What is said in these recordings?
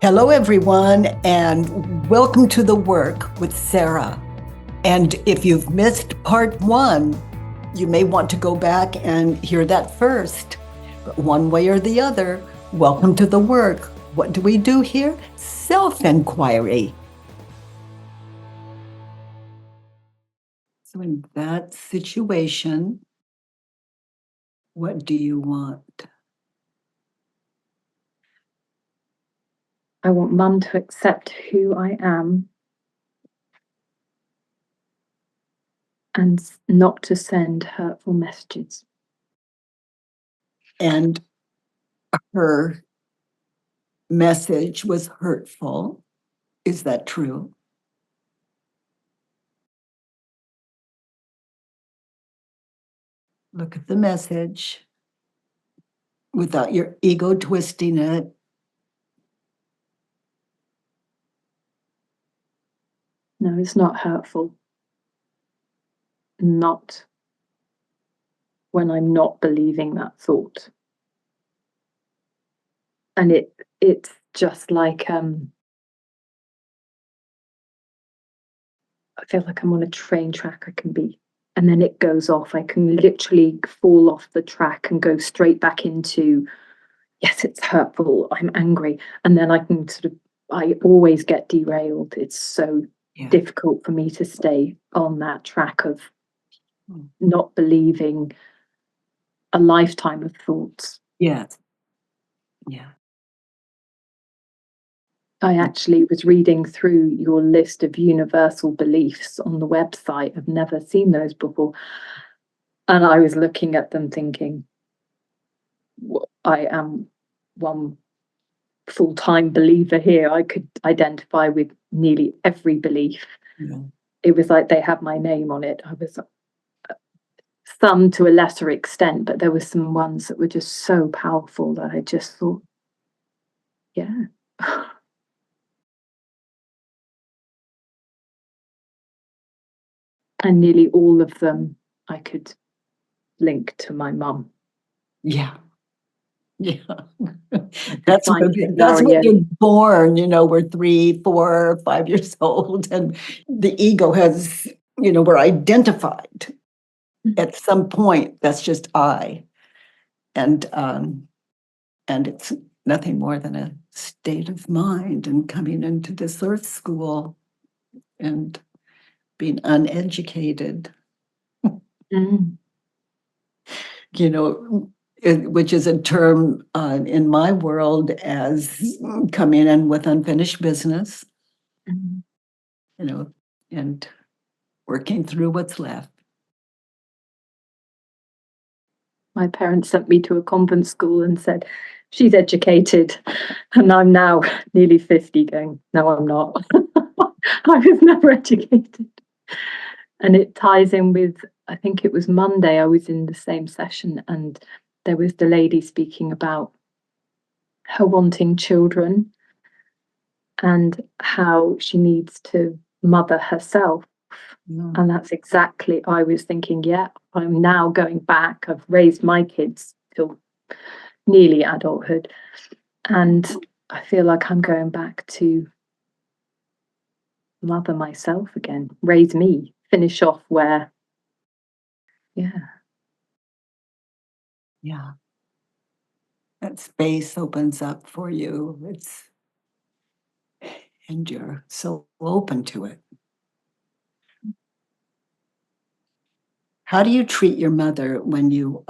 Hello, everyone, and welcome to The Work with Sarah. And if you've missed part one, you may want to go back and hear that first. But one way or the other, welcome to The Work. What do we do here? Self-inquiry. So in that situation, what do you want? I want Mum to accept who I am and not to send hurtful messages. And her message was hurtful. Is that true? Look at the message without your ego twisting it. No, it's not hurtful. Not when I'm not believing that thought. And it's just like I feel like I'm on a train track. I can be, and then it goes off. I can literally fall off the track and go straight back into, yes, it's hurtful, I'm angry, and then I always get derailed. It's so difficult for me to stay on that track of not believing a lifetime of thoughts. Yes. Yeah. I actually was reading through your list of universal beliefs on the website. I've never seen those before. And I was looking at them thinking, I am one full-time believer here. I could identify with nearly every belief. Yeah. It was like they had my name on it. I was some to a lesser extent, but there were some ones that were just so powerful that I just thought, yeah. And nearly all of them I could link to my mum. Yeah. Yeah. That's when you're born, we're 3, 4, 5 years old, and the ego has, we're identified. At some point, that's just I. And it's nothing more than a state of mind, and coming into this earth school and being uneducated. Which is a term in my world as coming in with unfinished business, and working through what's left. My parents sent me to a convent school and said, she's educated. And I'm now nearly 50 going, no, I'm not. I was never educated. And it ties in with, I think it was Monday, I was in the same session and there was the lady speaking about her wanting children and how she needs to mother herself. And that's exactly, I was thinking, yeah, I'm now going back. I've raised my kids till nearly adulthood. And I feel like I'm going back to mother myself again, raise me, finish off where, yeah. That space opens up for you. And you're so open to it. How do you treat your mother when you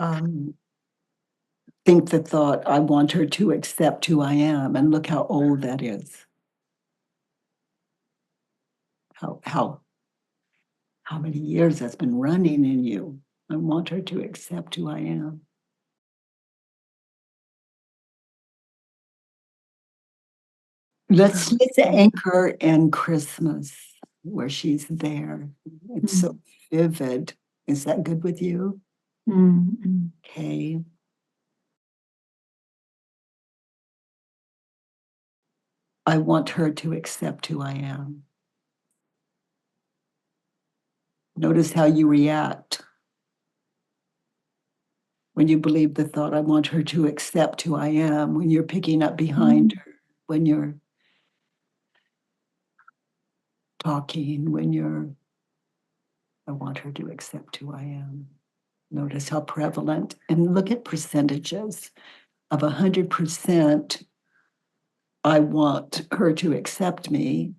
think the thought, I want her to accept who I am, and look how old that is? How many years that's been running in you? I want her to accept who I am. Let's anchor in Christmas where she's there. It's so vivid. Is that good with you? Okay. I want her to accept who I am. Notice how you react when you believe the thought, I want her to accept who I am, when you're picking up behind her, when you're talking when I want her to accept who I am. Notice how prevalent, and look at percentages of 100%. I want her to accept me.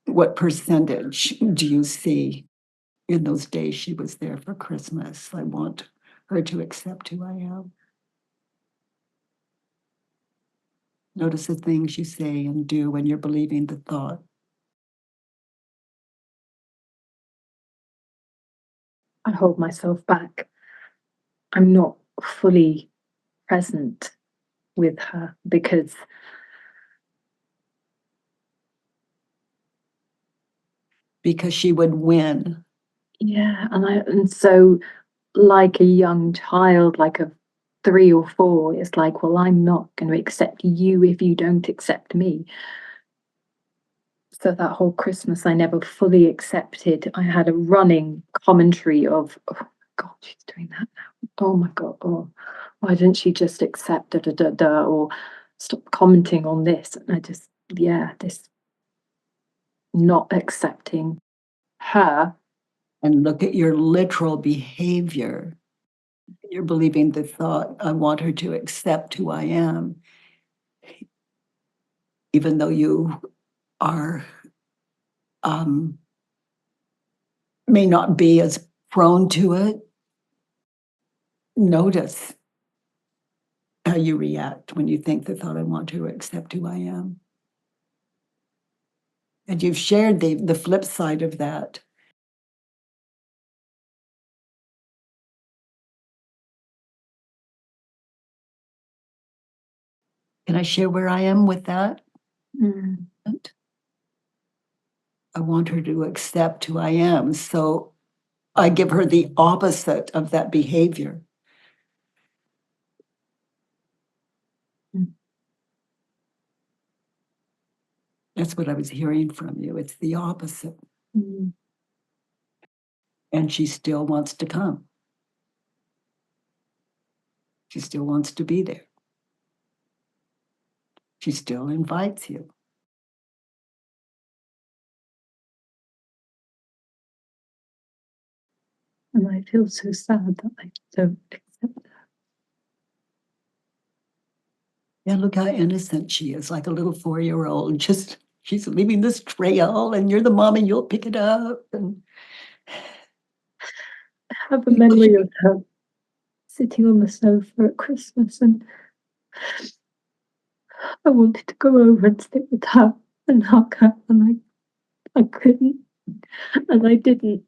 What percentage do you see in those days she was there for Christmas? I want her to accept who I am. Notice the things you say and do when you're believing the thought. I hold myself back. I'm not fully present with her because She would win. yeah, and so like a young child, like a 3 or 4, it's like, well, I'm not going to accept you if you don't accept me. So that whole Christmas, I never fully accepted. I had a running commentary of, oh God, she's doing that now. Oh my God, oh, why didn't she just accept da da da da or stop commenting on this? And I just, yeah, this not accepting her. And look at your literal behavior. You're believing the thought, I want her to accept who I am, even though you are may not be as prone to it. Notice how you react when you think the thought, I want to accept who I am. And you've shared the flip side of that. Can I share where I am with that? Mm. I want her to accept who I am. So I give her the opposite of that behavior. Mm. That's what I was hearing from you. It's the opposite. Mm. And she still wants to come. She still wants to be there. She still invites you. And I feel so sad that I don't accept her. Yeah, look how innocent she is, like a little 4-year-old. Just she's leaving this trail, and you're the mom, and you'll pick it up. And I have a memory of her sitting on the sofa at Christmas, and I wanted to go over and sit with her and hug her, and I couldn't, and I didn't.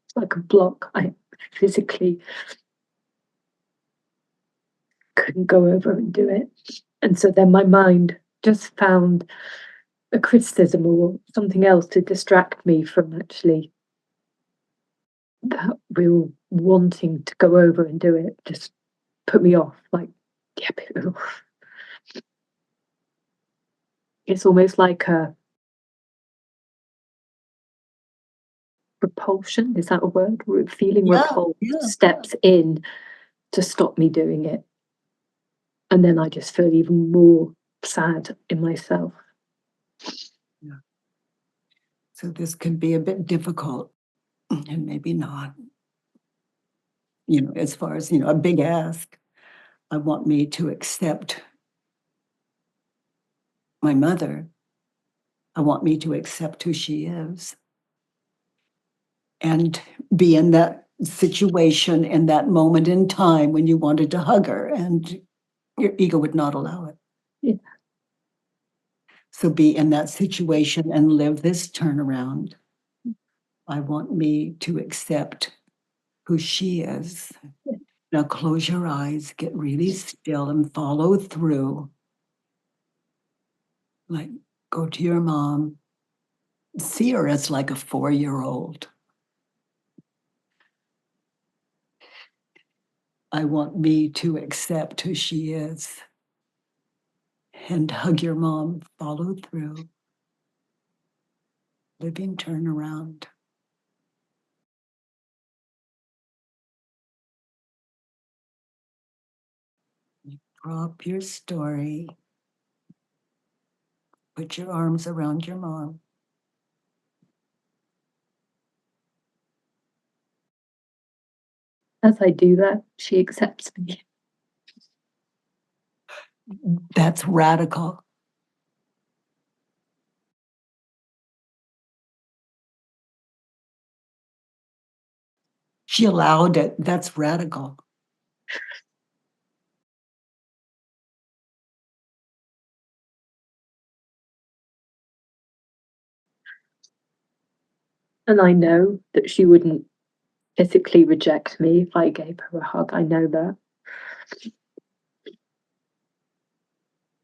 It's like a block. I physically couldn't go over and do it. And so then my mind just found a criticism or something else to distract me from actually that real wanting to go over and do it. Just put me off, like, yeah, it's almost like a repulsion. Is that a word? Feeling yeah, repulsed yeah. steps in to stop me doing it. And then I just feel even more sad in myself. Yeah. So this can be a bit difficult, and maybe not. As far as a big ask. I want me to accept my mother. I want me to accept who she is and be in that situation in that moment in time when you wanted to hug her and your ego would not allow it. Yeah. So be in that situation and live this turnaround. I want me to accept who she is. Yeah. Now close your eyes, get really still and follow through. Like, go to your mom. See her as like a 4-year-old. I want me to accept who she is and hug your mom, follow through, living turnaround. Drop your story. Put your arms around your mom. As I do that, she accepts me. That's radical. She allowed it. That's radical. And I know that she wouldn't physically reject me if I gave her a hug. I know that.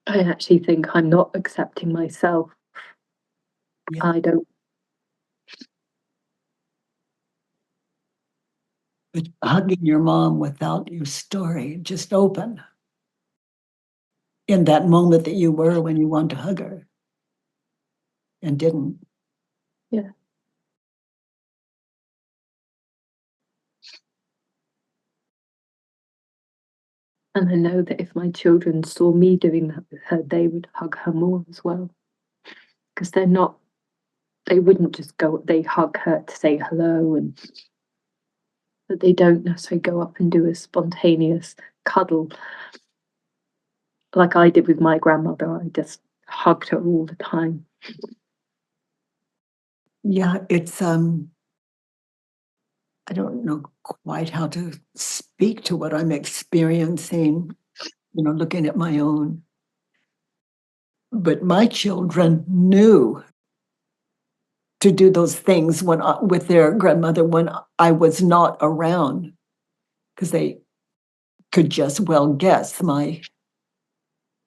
I actually think I'm not accepting myself. Yeah. I don't. But hugging your mom without your story, just open. In that moment that you were when you wanted to hug her and didn't. Yeah. And I know that if my children saw me doing that with her, they would hug her more as well. Because they wouldn't just go, they hug her to say hello, and but they don't necessarily go up and do a spontaneous cuddle like I did with my grandmother. I just hugged her all the time. Yeah, it's I don't know quite how to speak to what I'm experiencing, looking at my own. But my children knew to do those things with their grandmother when I was not around, because they could just well guess my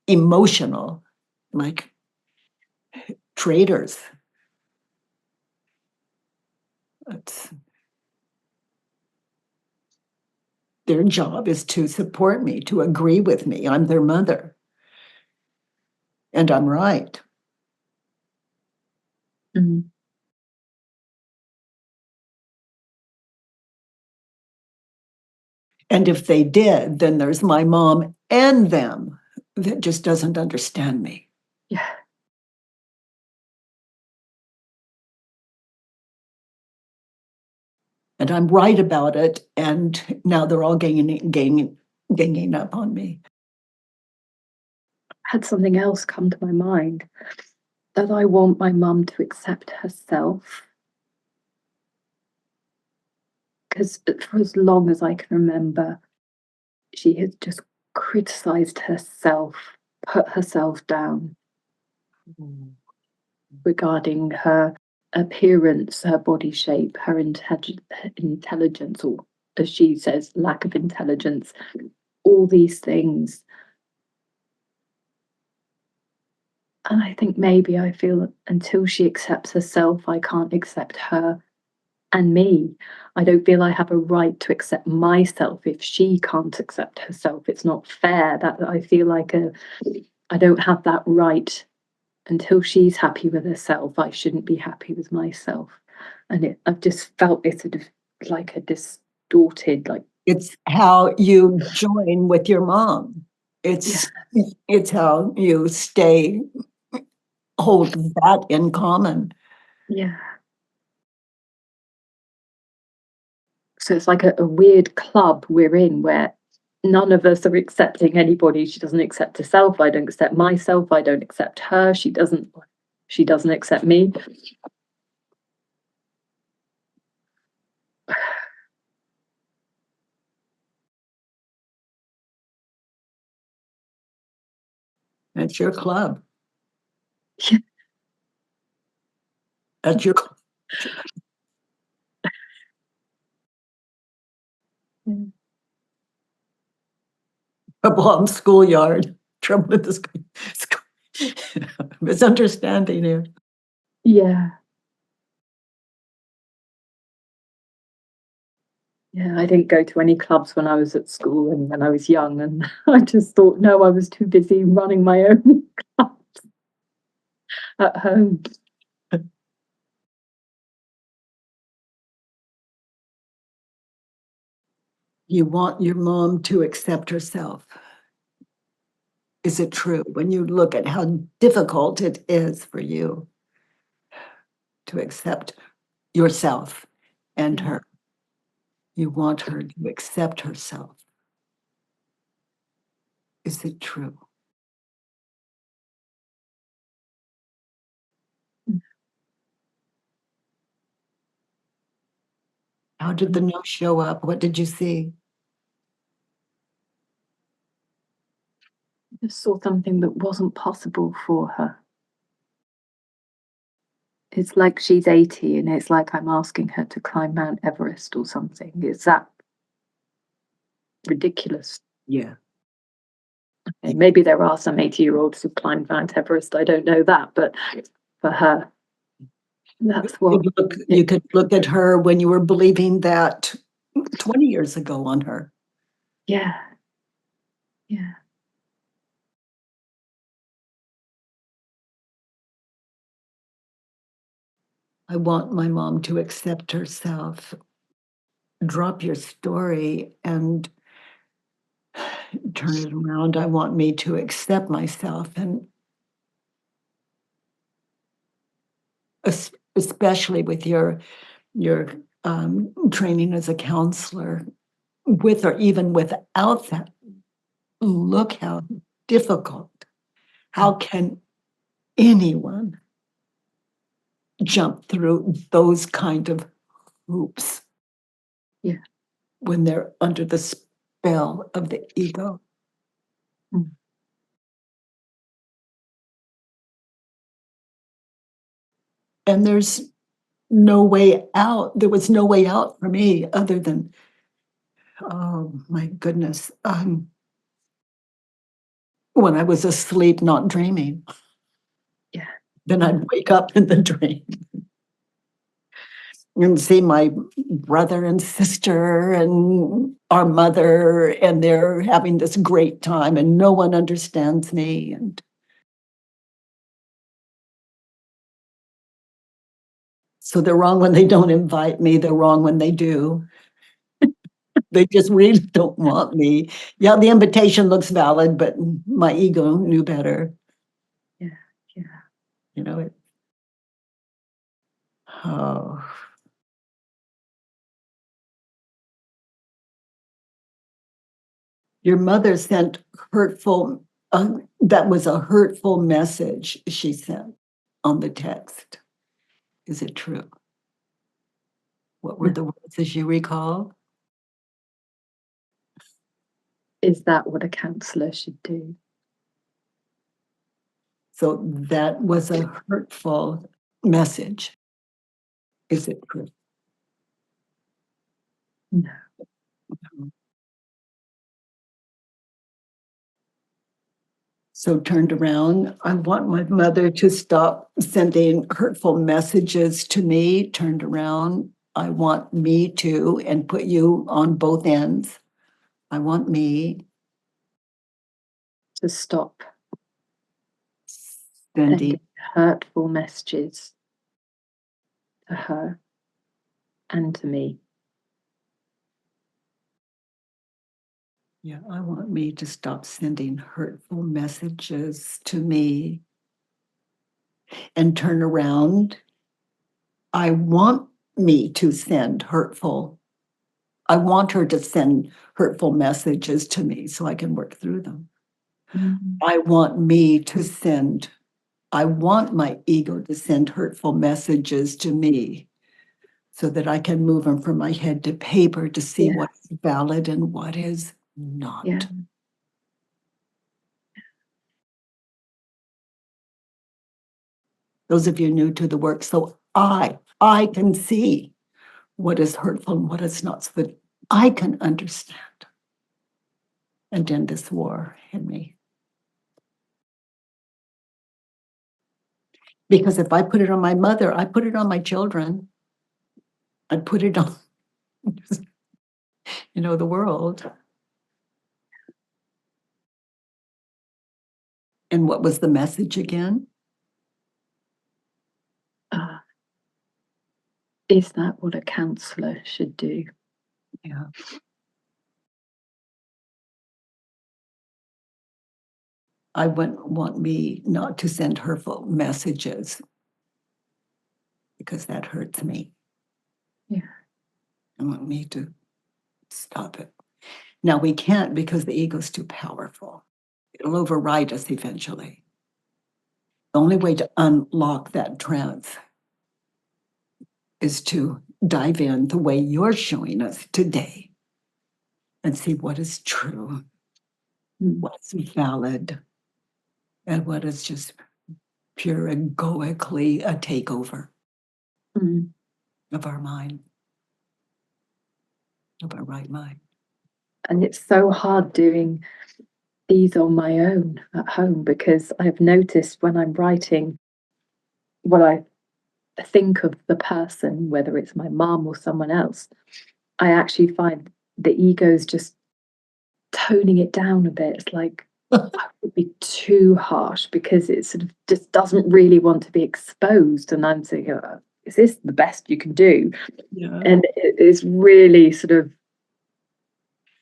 emotional, like traitors. It's, their job is to support me, to agree with me. I'm their mother, and I'm right. Mm. And if they did, then there's my mom and them that just doesn't understand me. Yeah. And I'm right about it. And now they're all ganging up on me. Had something else come to my mind, that I want my mum to accept herself. Because for as long as I can remember, she has just criticized herself, put herself down regarding her appearance, her body shape, her intelligence, or as she says, lack of intelligence, all these things. And I think maybe I feel until she accepts herself, I can't accept her and me. I don't feel I have a right to accept myself if she can't accept herself. It's not fair. That I feel like I don't have that right. Until she's happy with herself, I shouldn't be happy with myself. And I've just felt it sort of like a distorted, like, It's how you join with your mom. yeah, It's how you hold that in common. yeah. So it's like a weird club we're in where none of us are accepting anybody. She doesn't accept herself. I don't accept myself. I don't accept her. She doesn't accept me. That's your club. That's your Mm. bomb schoolyard. Trouble with the misunderstanding here. Yeah. Yeah, I didn't go to any clubs when I was at school and when I was young, and I just thought, no, I was too busy running my own clubs at home. You want your mom to accept herself. Is it true when you look at how difficult it is for you to accept yourself and Yeah. her? You want her to accept herself. Is it true? Mm. How did the no show up? What did you see? I just saw something that wasn't possible for her. It's like she's 80 and it's like I'm asking her to climb Mount Everest or something. It's that ridiculous. Yeah. Okay, maybe there are some 80-year-olds who've climbed Mount Everest. I don't know that, but for her, that's what You it, could look at her when you were believing that 20 years ago on her. yeah, yeah, I want my mom to accept herself. Drop your story and turn it around. I want me to accept myself and especially with your training as a counselor, with or even without that, look how difficult. How can anyone jump through those kind of hoops yeah. when they're under the spell of the ego? Mm. And there's no way out. There was no way out for me other than, oh my goodness, when I was asleep, not dreaming. Yeah. Then I'd wake up in the dream and see my brother and sister and our mother, and they're having this great time, and no one understands me. And so they're wrong when they don't invite me. They're wrong when they do. They just really don't want me. Yeah, the invitation looks valid, but my ego knew better. Yeah, yeah. You know it. Oh, your mother sent hurtful. That was a hurtful message she sent on the text. Is it true? What were No. the words as you recall? Is that what a counselor should do? So that was a hurtful message. Is it true? No. So turned around. I want my mother to stop sending hurtful messages to me. Turned around. I want me to, and put you on both ends. I want me To stop sending. sending hurtful messages to her and to me. Yeah, I want me to stop sending hurtful messages to me and turn around. I want me to send hurtful. I want her to send hurtful messages to me so I can work through them. Mm. I want me to send, I want my ego to send hurtful messages to me so that I can move them from my head to paper to see Yeah, what's valid and what is yeah, not. Those of you new to the work, so I can see what is hurtful and what is not, so that I can understand and end this war in me. Because if I put it on my mother, I put it on my children. I put it on, the world. And what was the message again? uh, is that what a counselor should do? Yeah. I wouldn't want me not to send hurtful messages because that hurts me. Yeah. I want me to stop it. Now we can't because the ego's too powerful. It'll override us eventually. The only way to unlock that trance is to dive in the way you're showing us today and see what is true, what's valid, and what is just pure egoically a takeover of our mind, of our right mind. And it's so hard doing these on my own at home because I've noticed when I'm writing what I think of the person, whether it's my mom or someone else, I actually find the ego's just toning it down a bit. It's like I would be too harsh because it sort of just doesn't really want to be exposed. And I'm saying, oh, is this the best you can do? Yeah. And it is really sort of,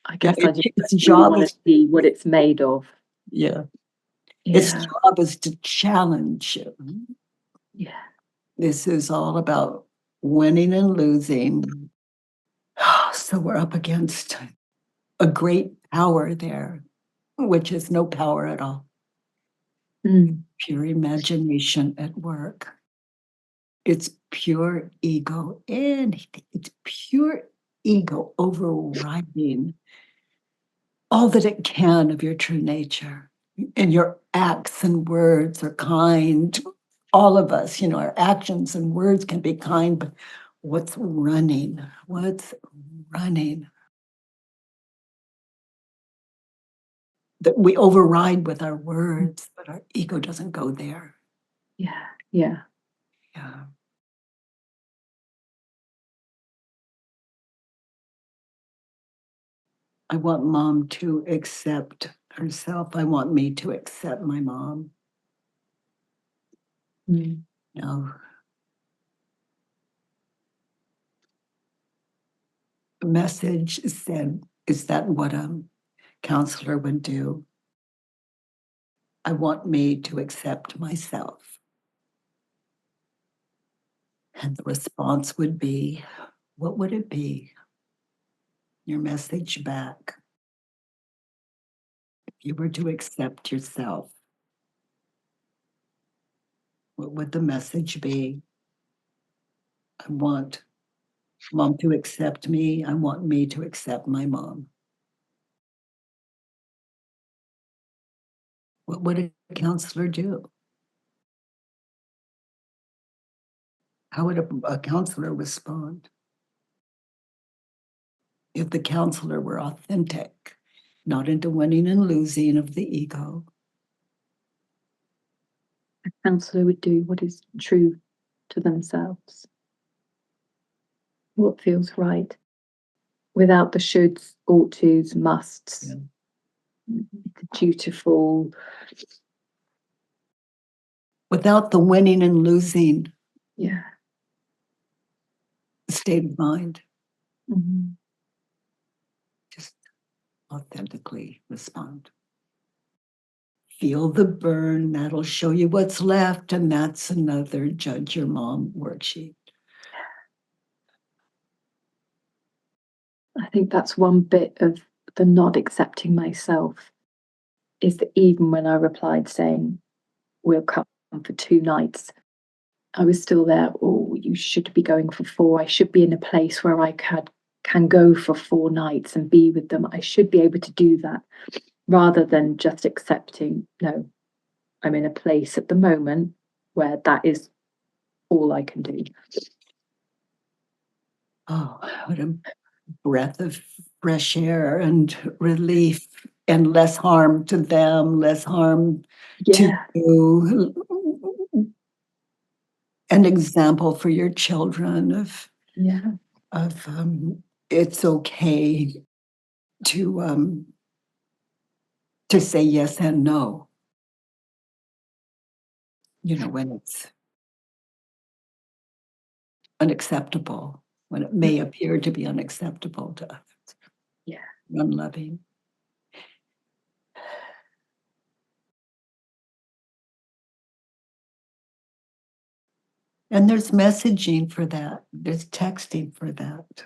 I guess I just its really job want is to see what it's made of. yeah. Its Yeah. job is to challenge you. Yeah. This is all about winning and losing. So we're up against a great power there, which is no power at all. Pure imagination at work. It's pure ego. Anything. It's pure ego overriding all that it can of your true nature. And your acts and words are kind. All of us, our actions and words can be kind, but what's running? What's running? That we override with our words, but our ego doesn't go there. Yeah. Yeah. Yeah. I want mom to accept herself. I want me to accept my mom. No. The message said, is that what a counselor would do? I want me to accept myself. And the response would be, what would it be? Your message back. If you were to accept yourself, what would the message be? I want mom to accept me. I want me to accept my mom. What would a counselor do? How would a counselor respond? If the counselor were authentic, not into winning and losing of the ego. A counselor would do what is true to themselves, what feels right, without the shoulds, ought tos, musts, the dutiful. Without the winning and losing Yeah. state of mind. Mm-hmm. Just authentically respond. Feel the burn. That'll show you what's left. And that's another Judge Your Mom worksheet. I think that's one bit of the not accepting myself is that even when I replied saying, we'll come for 2 nights, I was still there. Oh, you should be going for 4. I should be in a place where I can go for 4 nights and be with them. I should be able to do that rather than just accepting, no, I'm in a place at the moment where that is all I can do. Oh, what a breath of fresh air and relief and less harm to them, less harm to Yeah. you. An example for your children Yeah. of it's okay to say yes and no. When it's unacceptable, when it may appear to be unacceptable to others, Yeah. unloving. And there's messaging for that. There's texting for that.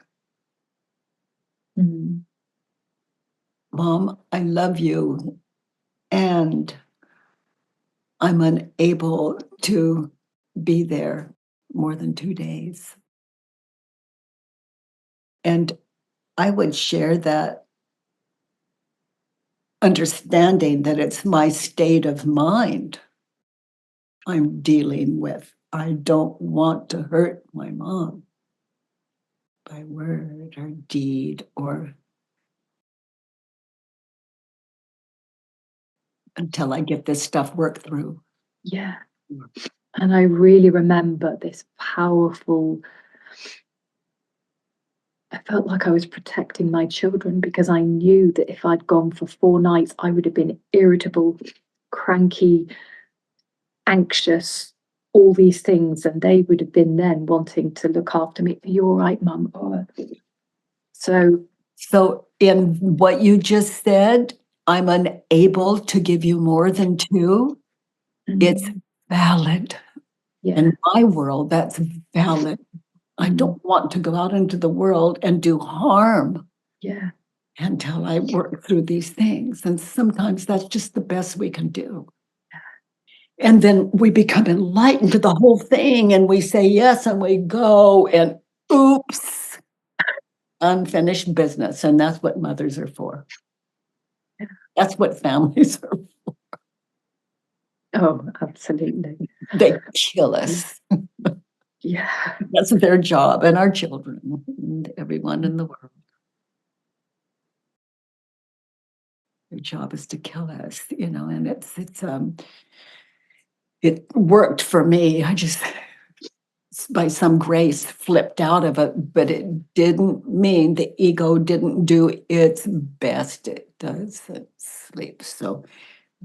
Mm. Mom, I love you. And I'm unable to be there more than 2 days. And I would share that understanding that it's my state of mind I'm dealing with. I don't want to hurt my mom by word or deed or until I get this stuff worked through. Yeah. And I really remember this powerful, I felt like I was protecting my children because I knew that if I'd gone for 4 nights, I would have been irritable, cranky, anxious, all these things, and they would have been then wanting to look after me. Are you all right, Mum? So in what you just said, I'm unable to give you more than 2. It's valid. Yeah. In my world, that's valid. I don't want to go out into the world and do harm. Yeah. Until I work through these things. And sometimes that's just the best we can do. And then we become enlightened to the whole thing and we say yes and we go and oops, unfinished business. And that's what mothers are for. Yeah. That's what families are for. Oh, absolutely. They kill us. Yeah. That's their job, and our children and everyone in the world. Their job is to kill us, and it worked for me. I just, by some grace, flipped out of it, but it didn't mean the ego didn't do its best. It does. It sleeps. So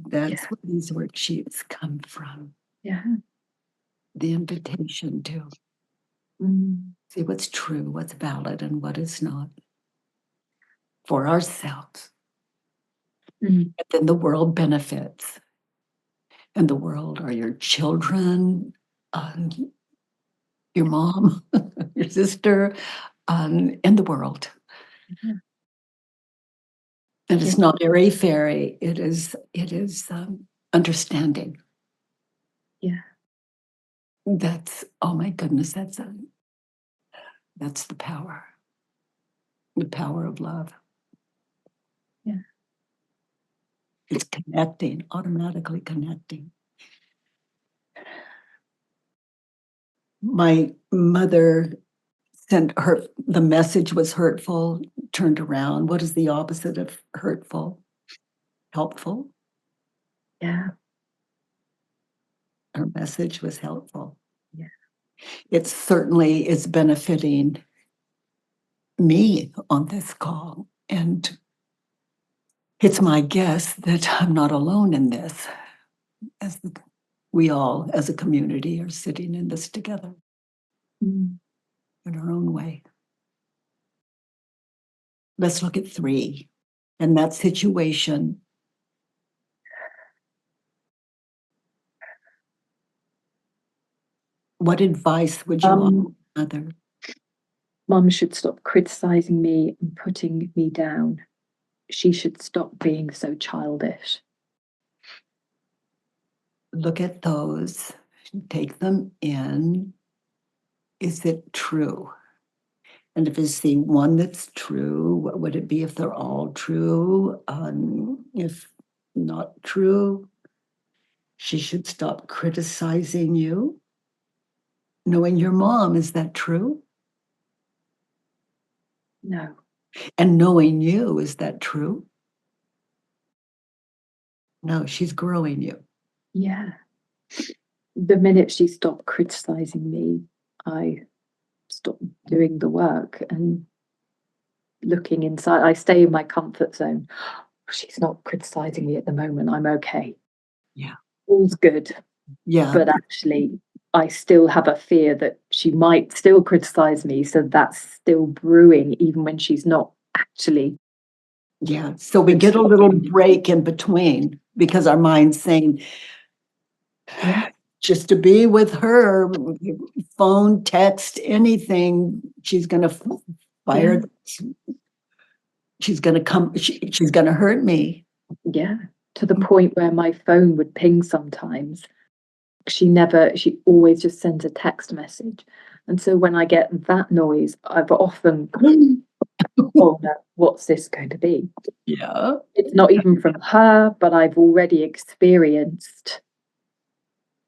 that's where these worksheets come from. Yeah. The invitation to see what's true, what's valid, and what is not for ourselves. And then the world benefits. And the world are your children, your mom, your sister, and the world. And it's not airy-fairy. It is understanding. Yeah. That's, oh my goodness, that's the power. The power of love. Yeah. It's connecting, automatically connecting. My mother sent her, the message was hurtful, turned around. What is the opposite of hurtful? Helpful. Yeah. Her message was helpful. Yeah. It certainly is benefiting me on this call. And it's my guess that I'm not alone in this, we all, as a community, are sitting in this together in our own way. Let's look at 3. In that situation, what advice would you offer mother? Mum should stop criticizing me and putting me down. She should stop being so childish. Look at those, take them in. Is it true? And if it's the one that's true, what would it be if they're all true? If not true, she should stop criticizing you. Knowing your mom, is that true? No. And knowing you, is that true? No, she's growing you. Yeah. The minute she stopped criticizing me, I stopped doing the work and looking inside. I stay in my comfort zone. She's not criticizing me at the moment. I'm okay. Yeah. All's good. Yeah. But actually, I still have a fear that she might still criticize me. So that's still brewing, even when she's not actually. Yeah. So we get a little break in between because our mind's saying, yeah, just to be with her, phone, text, anything, she's gonna fire. She's gonna come, she's gonna hurt me. Yeah, to the point where my phone would ping sometimes. She always just sends a text message. And so when I get that noise, I've often gone, oh no, what's this going to be? Yeah. It's not even from her, but I've already experienced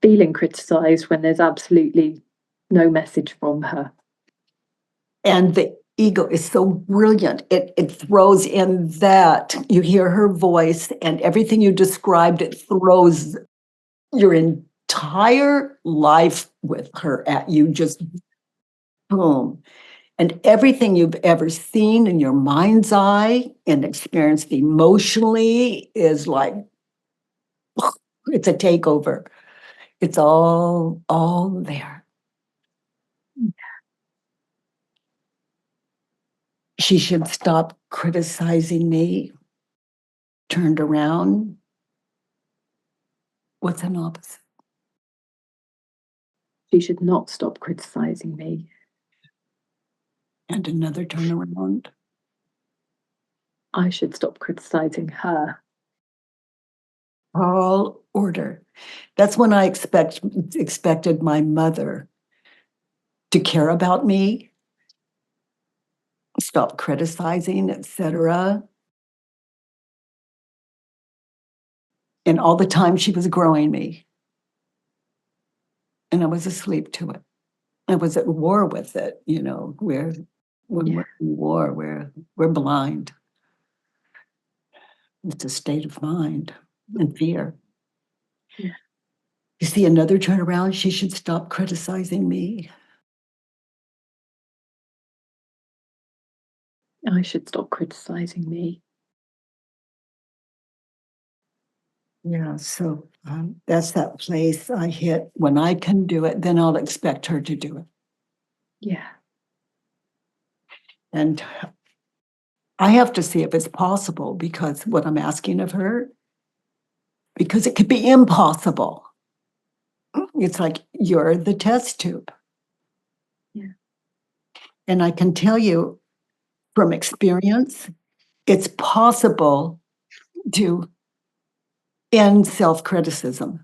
feeling criticized when there's absolutely no message from her. And the ego is so brilliant. It throws in that you hear her voice and everything you described, it throws your entire life with her at you, just boom. And everything you've ever seen in your mind's eye and experienced emotionally is like, it's a takeover. It's all there. She should stop criticizing me. Turned around. What's an opposite? She should not stop criticizing me. And another turnaround. I should stop criticizing her. All order. That's when I expected my mother to care about me, stop criticizing, etc. And all the time she was growing me. And I was asleep to it. I was at war with it, when we're in war, we're blind. It's a state of mind and fear. Yeah. You see another turnaround, she should stop criticizing me. I should stop criticizing me. Yeah, so that's that place I hit. When I can do it, then I'll expect her to do it. Yeah. And I have to see if it's possible, because what I'm asking of her, because it could be impossible. It's like, you're the test tube. Yeah. And I can tell you from experience, it's possible to end self-criticism.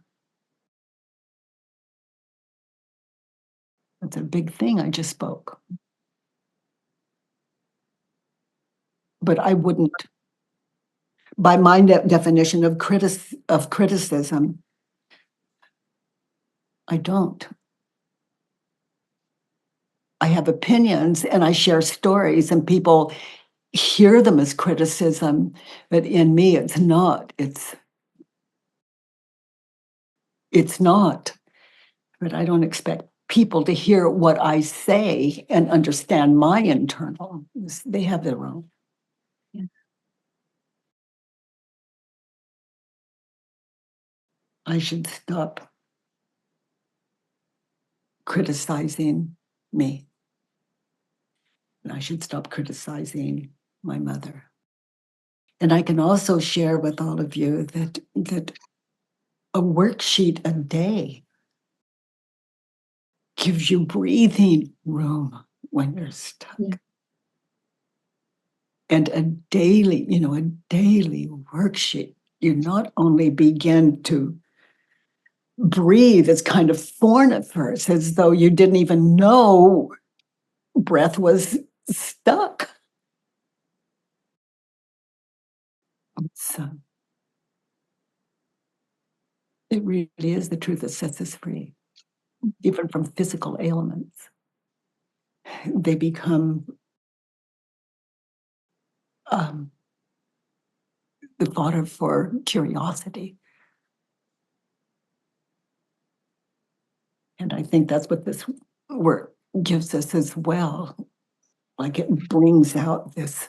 That's a big thing I just spoke. But I wouldn't, by my definition of criticism, I don't. I have opinions and I share stories and people hear them as criticism, but in me, it's not. It's not. But I don't expect people to hear what I say and understand my internal. They have their own. Yeah. I should stop criticizing me. And I should stop criticizing my mother. And I can also share with all of you that a worksheet a day gives you breathing room when you're stuck. Yeah. And a daily worksheet, you not only begin to breathe, it's kind of foreign at first, as though you didn't even know breath was stuck. So it really is the truth that sets us free, even from physical ailments. They become the fodder for curiosity. And I think that's what this work gives us as well. Like, it brings out this,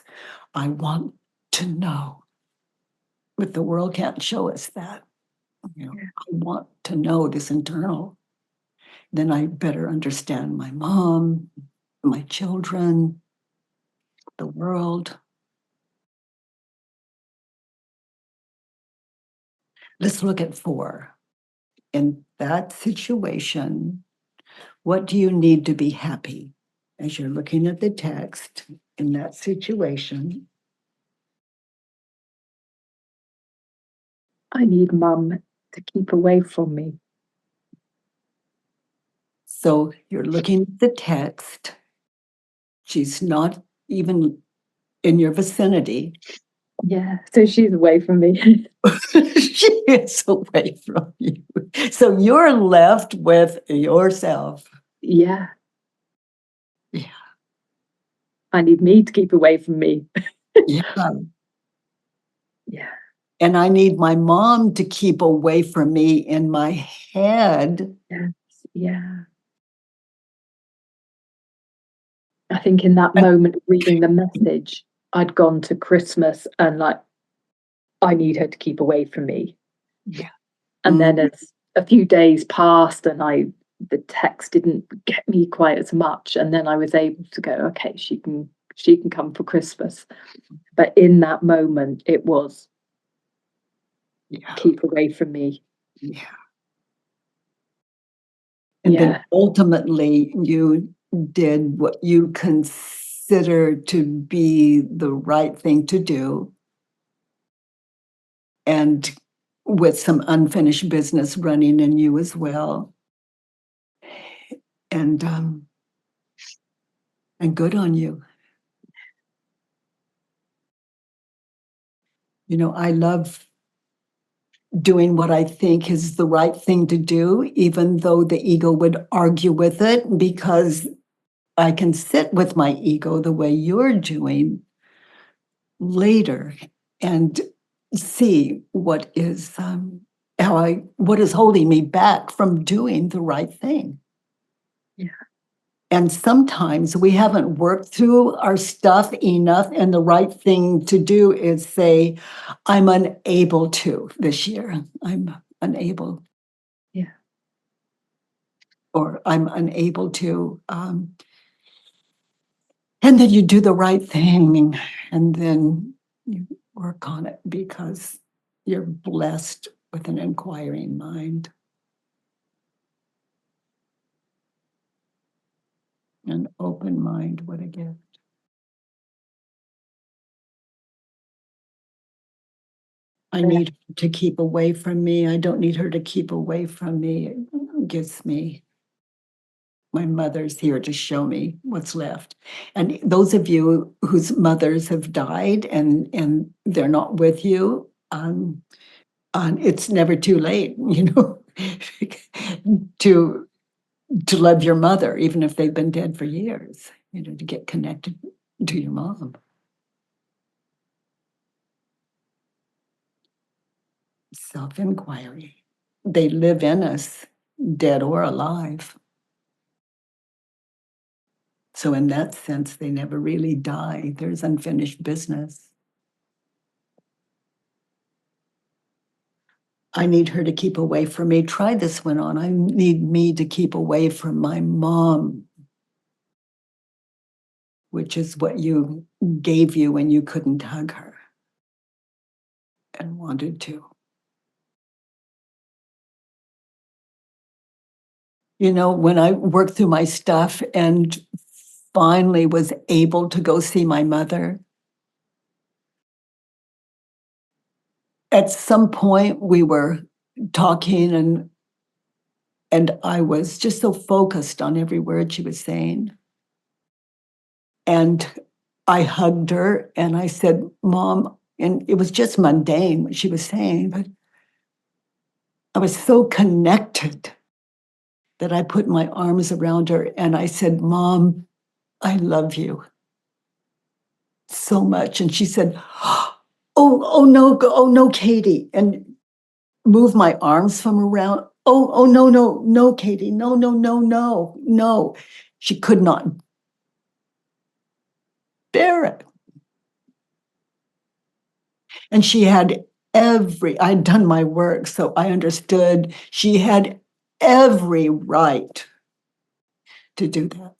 I want to know. But the world can't show us that. I want to know this internal. Then I better understand my mom, my children, the world. Let's look at 4. And that situation, what do you need to be happy? As you're looking at the text in that situation, I need mum to keep away from me. so you're looking at the text. She's not even in your vicinity. Yeah, so she's away from me. She is away from you. So you're left with yourself. Yeah, Yeah. I need me to keep away from me. Yeah. Yeah, And I need my mom to keep away from me in my head. yes, yeah. I think in that moment of reading the message, I'd gone to Christmas and like, I need her to keep away from me. Yeah. And then Mm, as a few days passed and the text didn't get me quite as much, and then I was able to go, okay, she can come for Christmas. But in that moment, it was yeah. keep away from me. Yeah. And then Yeah, ultimately you did what you consider to be the right thing to do. And with some unfinished business running in you as well. And and good on you. You know, I love doing what I think is the right thing to do, even though the ego would argue with it, because I can sit with my ego the way you're doing later and see what is what is holding me back from doing the right thing. yeah, And sometimes we haven't worked through our stuff enough, and the right thing to do is say, I'm unable to this year. I'm unable, yeah, or I'm unable to. And then you do the right thing, and then you work on it because you're blessed with an inquiring mind, an open mind. What a gift. I yeah, need her to keep away from me. I don't need her to keep away from me. It gives me, my mother's here to show me what's left. And those of you whose mothers have died and they're not with you, it's never too late, you know, to to love your mother, even if they've been dead for years, you know, to get connected to your mom. Self-inquiry. They live in us, dead or alive. So in that sense, they never really die. There's unfinished business. I need her to keep away from me. Try this one on. I need me to keep away from my mom, which is what you gave you when you couldn't hug her and wanted to. You know, when I worked through my stuff and finally was able to go see my mother, at some point we were talking and I was just so focused on every word she was saying. And I hugged her and I said, Mom, and it was just mundane what she was saying, but I was so connected that I put my arms around her and I said, Mom, I love you so much. And she said, oh no, Katie, and moved my arms from around. Oh no, no, no, Katie, no, no, no, no, no. She could not bear it. And she had I'd done my work, so I understood she had every right to do that.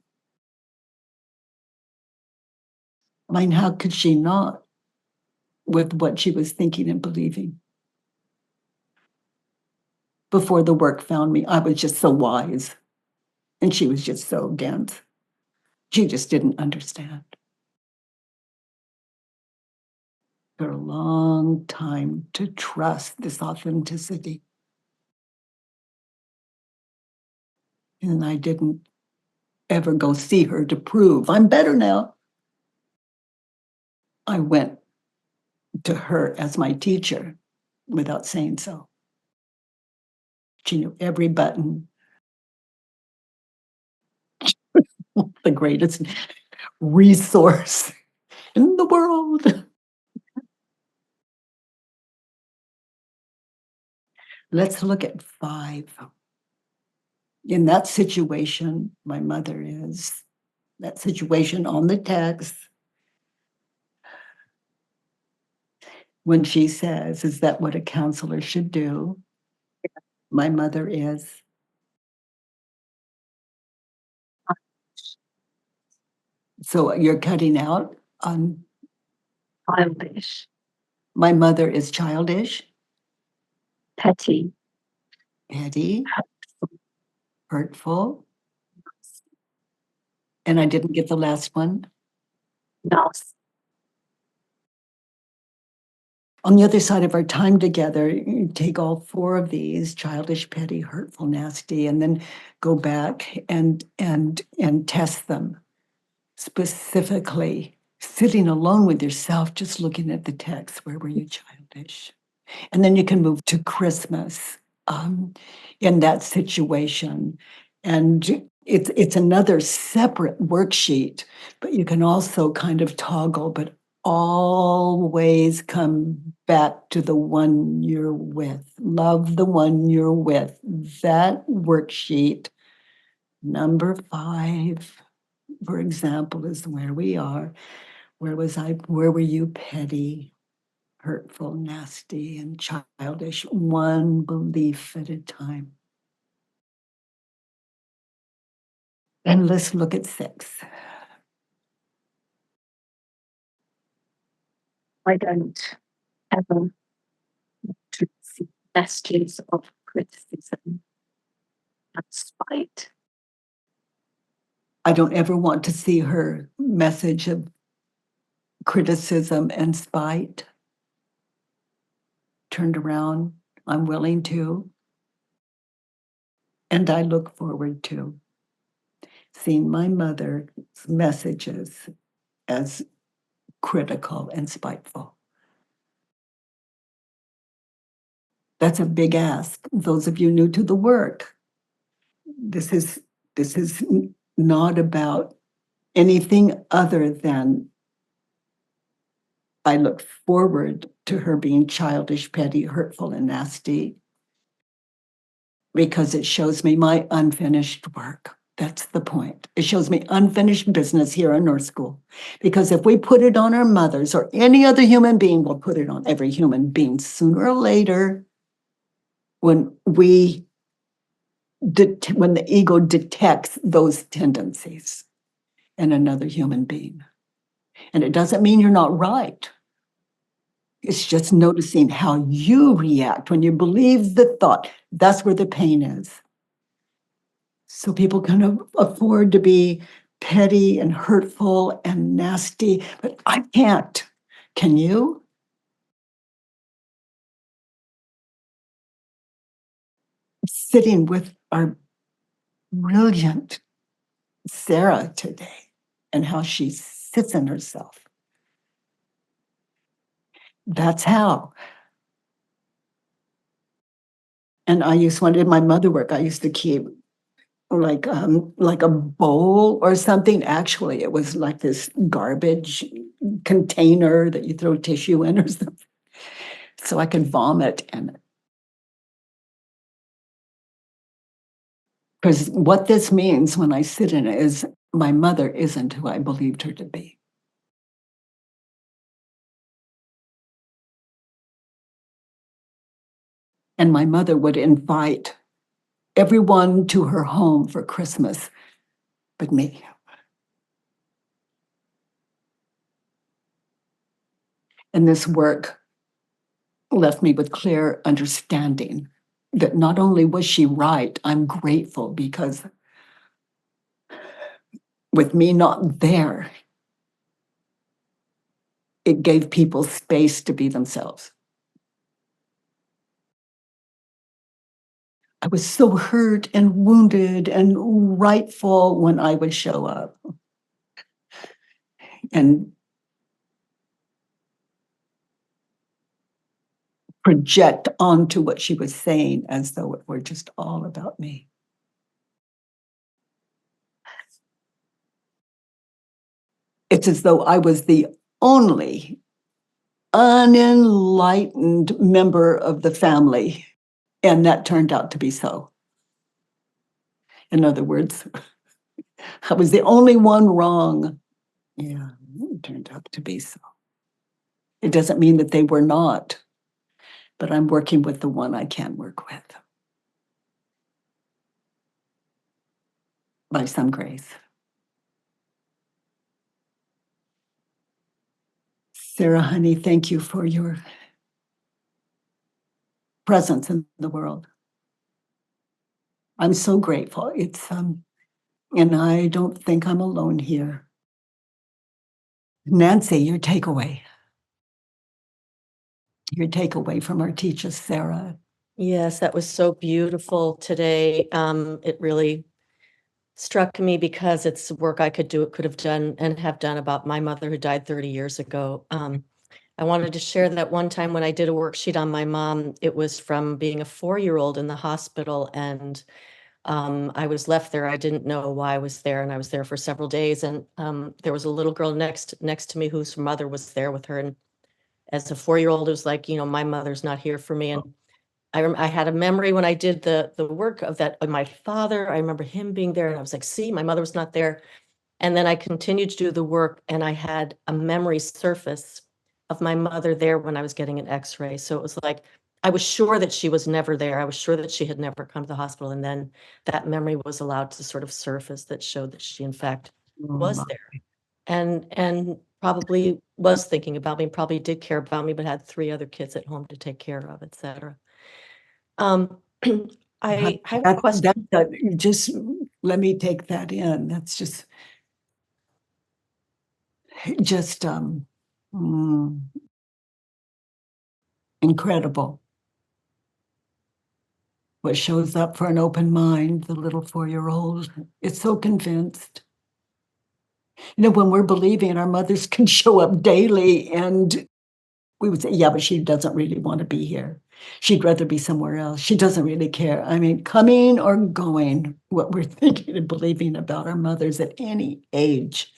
I mean, how could she not with what she was thinking and believing? before the work found me. I was just so wise, and she was just so dense. She just didn't understand. For a long time to trust this authenticity. And I didn't ever go see her to prove I'm better now. I went to her as my teacher without saying so. She knew every button, the greatest resource in the world. Let's look at 5. In that situation, my mother is, that situation on the text, when she says, "Is that what a counselor should do?" My mother is, so you're cutting out on, Childish, my mother is childish, petty, petty, hurtful, and I didn't get the last one. nasty. On the other side of our time together, you take all 4 of these: childish, petty, hurtful, nasty, and then go back and test them specifically, sitting alone with yourself, just looking at the text. Where were you childish? And then you can move to Christmas, um, in that situation. And it's another separate worksheet, but you can also kind of toggle, but always come back to the one you're with. Love the one you're with. That worksheet, number 5, for example, is where we are. Where was I? Where were you petty, hurtful, nasty, and childish, one belief at a time? And let's look at 6. I don't ever to see messages of criticism and spite. I don't ever want to see her message of criticism and spite turned around. I'm willing to, and I look forward to seeing my mother's messages as critical and spiteful. That's a big ask. Those of you new to the work, this is not about anything other than I look forward to her being childish, petty, hurtful, and nasty because it shows me my unfinished work. That's the point. It shows me unfinished business here in North School. Because if we put it on our mothers or any other human being, we'll put it on every human being sooner or later when when the ego detects those tendencies in another human being. And it doesn't mean you're not right. It's just noticing how you react when you believe the thought. That's where the pain is. So people can afford to be petty and hurtful and nasty, but I can't. Can you? Sitting with our brilliant Sarah today and how she sits in herself. That's how. And I used, when I did my mother work, I used to keep like a bowl or something. Actually, it was like this garbage container that you throw tissue in or something, so I could vomit in it. Because what this means when I sit in it is my mother isn't who I believed her to be. And my mother would invite everyone to her home for Christmas but me. And this work left me with clear understanding that not only was she right, I'm grateful because with me not there, it gave people space to be themselves. I was so hurt and wounded and rightful when I would show up and project onto what she was saying as though it were just all about me. It's as though I was the only unenlightened member of the family, and that turned out to be so. In other words, I was the only one wrong. Yeah, it turned out to be so. It doesn't mean that they were not, but I'm working with the one I can work with by some grace. Sarah, honey, thank you for your presence in the world. I'm so grateful. And I don't think I'm alone here. Nancy, your takeaway from our teacher, Sarah. Yes, that was so beautiful today. It really struck me because it's work I could have done and have done about my mother who died 30 years ago. I wanted to share that one time when I did a worksheet on my mom, it was from being a 4-year-old in the hospital, and I was left there. I didn't know why I was there, and I was there for several days. And there was a little girl next to me whose mother was there with her. And as a 4-year-old, it was like, my mother's not here for me. And I had a memory when I did the work of my father. I remember him being there, and I was like, see, my mother was not there. And then I continued to do the work, and I had a memory surface of my mother there when I was getting an X-ray. So it was like, I was sure that she was never there. I was sure that she had never come to the hospital. And then that memory was allowed to sort of surface that showed that she, in fact, was there. And probably was thinking about me, probably did care about me, but had 3 other kids at home to take care of, et cetera. I have a question. Just let me take that in. That's just incredible. What shows up for an open mind, the little 4-year-old, is so convinced. When we're believing, our mothers can show up daily and we would say, yeah, but she doesn't really want to be here. She'd rather be somewhere else. She doesn't really care. I mean, coming or going, what we're thinking and believing about our mothers at any age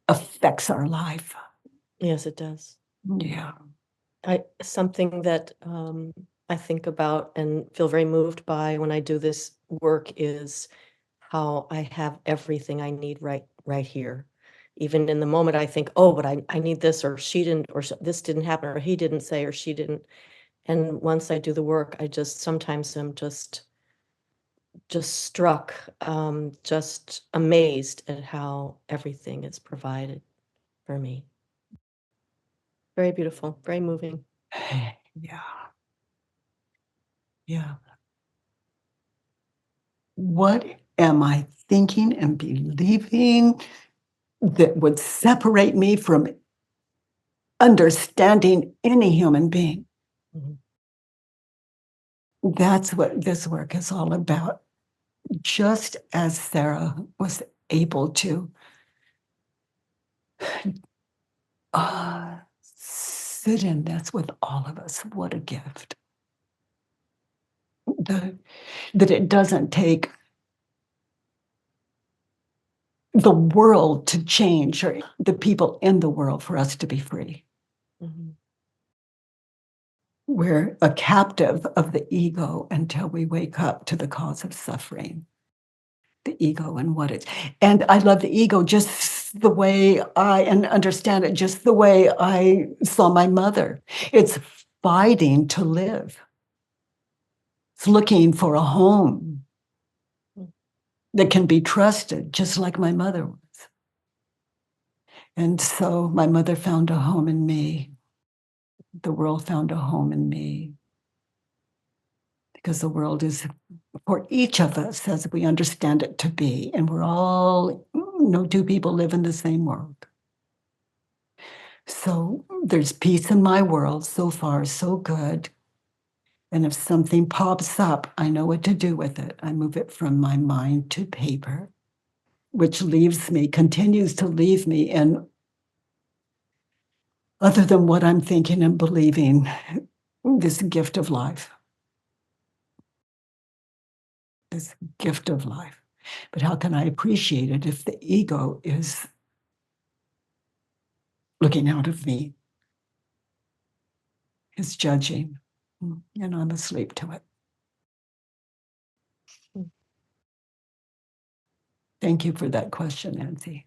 affects our life. Yes, it does. Yeah. Something that I think about and feel very moved by when I do this work is how I have everything I need right here. Even in the moment I think, oh, but I need this, or she didn't, or this didn't happen, or he didn't say, or she didn't. And once I do the work, I just sometimes am just struck, just amazed at how everything is provided for me. Very beautiful, very moving. Yeah. Yeah. What am I thinking and believing that would separate me from understanding any human being? Mhm. That's what this work is all about. Just as Sarah was able to sit in this with all of us, what a gift. That it doesn't take the world to change or the people in the world for us to be free. Mhm. We're a captive of the ego until we wake up to the cause of suffering. The ego and what it's. And I love the ego just the way and understand it just the way I saw my mother. It's fighting to live. It's looking for a home that can be trusted, just like my mother was. And so my mother found a home in me. The world found a home in me. because the world is for each of us as we understand it to be. And we're all, two people live in the same world. So there's peace in my world. So far, so good. And if something pops up, I know what to do with it. I move it from my mind to paper, which continues to leave me in, other than what I'm thinking and believing, this gift of life. This gift of life. But how can I appreciate it if the ego is looking out of me, is judging, and I'm asleep to it? Thank you for that question, Nancy.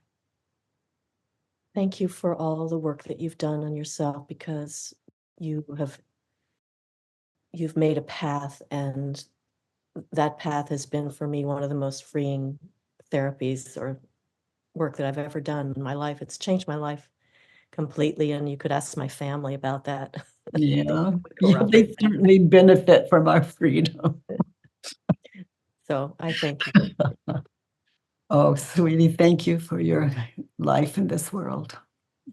Thank you for all the work that you've done on yourself, because you've made a path, and that path has been for me one of the most freeing therapies or work that I've ever done in my life. It's changed my life completely, and you could ask my family about that. Yeah, they certainly benefit from our freedom. So I thank you. Oh, sweetie, thank you for your life in this world.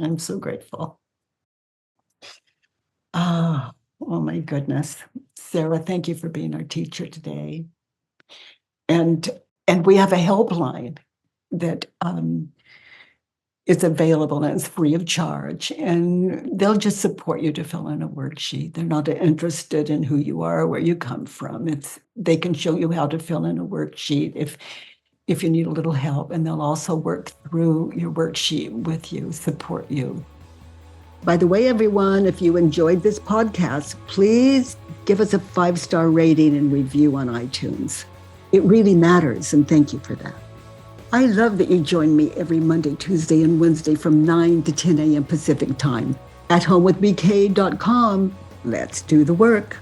I'm so grateful. Oh my goodness. Sarah, thank you for being our teacher today. And we have a helpline that is available, and it's free of charge. And they'll just support you to fill in a worksheet. They're not interested in who you are or where you come from. They can show you how to fill in a worksheet if you need a little help, and they'll also work through your worksheet with you, support you. By the way, everyone, if you enjoyed this podcast, please give us a 5-star rating and review on iTunes. It really matters, and thank you for that. I love that you join me every Monday, Tuesday, and Wednesday from 9 to 10 a.m. Pacific time at homewithbk.com. Let's do the work.